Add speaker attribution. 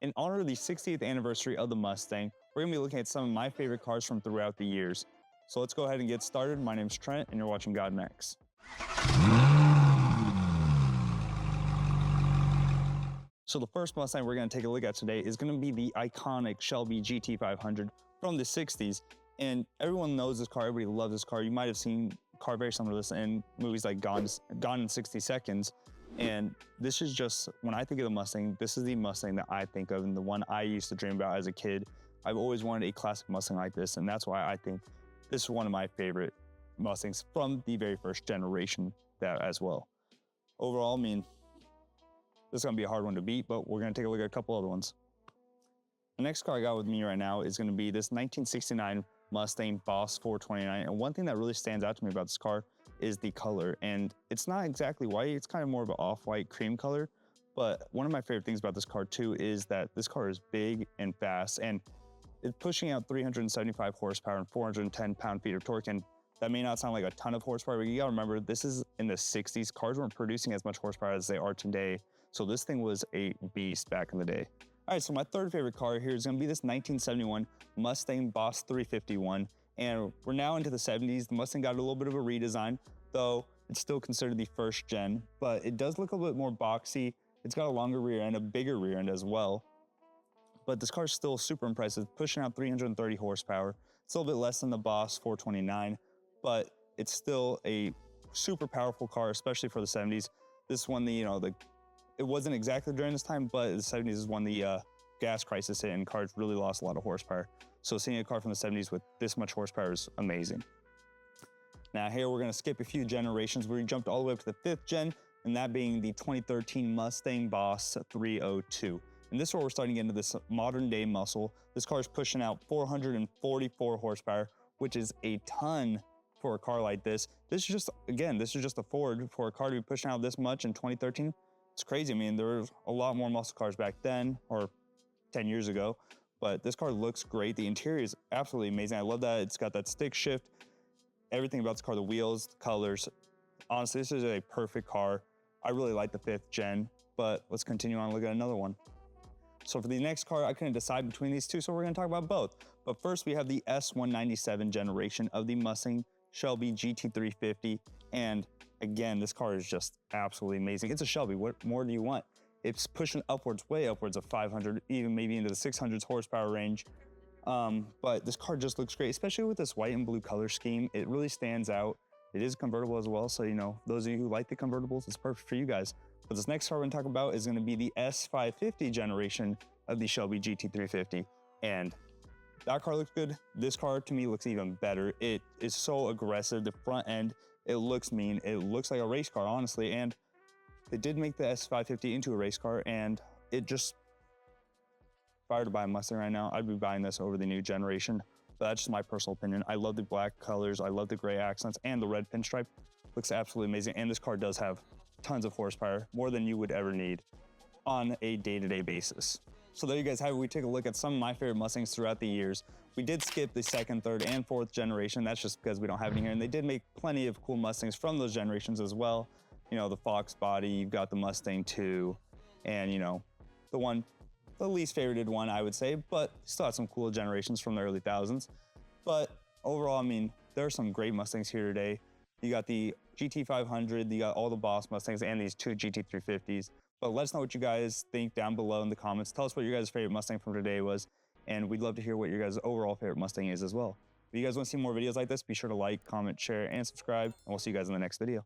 Speaker 1: In honor of the 60th anniversary of the Mustang, we're going to be looking at some of my favorite cars from throughout the years. So let's go ahead and get started. My name's Trent, and you're watching God Max. So the first Mustang we're going to take a look at today is going to be the iconic Shelby GT500 from the 60s. And everyone knows this car, everybody loves this car. You might have seen a car very similar to this in movies like Gone in 60 Seconds. And this is just, when I think of the Mustang, this is the Mustang that I think of and the one I used to dream about as a kid. I've always wanted a classic Mustang like this, and that's why I think this is one of my favorite Mustangs from the very first generation as well. Overall, I mean, this is gonna be a hard one to beat, but we're gonna take a look at a couple other ones. The next car I got with me right now is gonna be this 1969 Mustang Boss 429. And one thing that really stands out to me about this car is the color. And it's not exactly white, it's kind of more of an off-white cream color. But one of my favorite things about this car too is that this car is big and fast, and it's pushing out 375 horsepower and 410 pound-feet of torque. And that may not sound like a ton of horsepower, but you gotta remember, this is in the 60s. Cars weren't producing as much horsepower as they are today. So this thing was a beast back in the day. All right, so my third favorite car here is gonna be this 1971 Mustang Boss 351. And we're now into the 70s. The Mustang got a little bit of a redesign, though it's still considered the first gen, but it does look a little bit more boxy. It's got a longer rear end, a bigger rear end as well. But this car is still super impressive, pushing out 330 horsepower. It's a little bit less than the Boss 429, but it's still a super powerful car, especially for the 70s. This one, it wasn't exactly during this time, but the 70s is when the gas crisis hit and cars really lost a lot of horsepower. So seeing a car from the 70s with this much horsepower is amazing. Now here we're gonna skip a few generations. We jumped all the way up to the 5th gen, and that being the 2013 Mustang Boss 302. And this is where we're starting to get into this modern day muscle. This car is pushing out 444 horsepower, which is a ton for a car like this. This is just, again, this is just a Ford. For a car to be pushing out this much in 2013, it's crazy. I mean, there was a lot more muscle cars back then, or 10 years ago, but this car looks great. The interior is absolutely amazing. I love that it's got that stick shift. Everything about this car, the wheels, the colors. Honestly, this is a perfect car. I really like the 5th gen, but let's continue on and look at another one. So for the next car, I couldn't decide between these two, so we're gonna talk about both. But first, we have the S197 generation of the Mustang Shelby GT350. And again, this car is just absolutely amazing. It's a Shelby, what more do you want? It's pushing upwards, way upwards of 500, even maybe into the 600s horsepower range. But this car just looks great, especially with this white and blue color scheme. It really stands out. It is convertible as well, so those of you who like the convertibles, it's perfect for you guys. But this next car we're gonna talk about is gonna be the S550 generation of the Shelby GT350. And that car looks good. This car to me looks even better. It is so aggressive. The front end, it looks mean. It looks like a race car, honestly. And they did make the S550 into a race car, and it just, if I were to buy a Mustang right now, I'd be buying this over the new generation. But that's just my personal opinion. I love the black colors. I love the gray accents, and the red pinstripe looks absolutely amazing. And this car does have tons of horsepower, more than you would ever need on a day-to-day basis. So there you guys have it. We take a look at some of my favorite Mustangs throughout the years. We did skip the 2nd, 3rd, and 4th generation. That's just because we don't have any here. And they did make plenty of cool Mustangs from those generations as well. The Fox body, you've got the Mustang 2, and the least favorited one, I would say, but still had some cool generations from the early thousands. But overall, I mean, there are some great Mustangs here today. You got the GT500, you got all the Boss Mustangs, and these 2 GT350s. But let us know what you guys think down below in the comments. Tell us what your guys' favorite Mustang from today was, and we'd love to hear what your guys' overall favorite Mustang is as well. If you guys want to see more videos like this, be sure to like, comment, share, and subscribe, and we'll see you guys in the next video.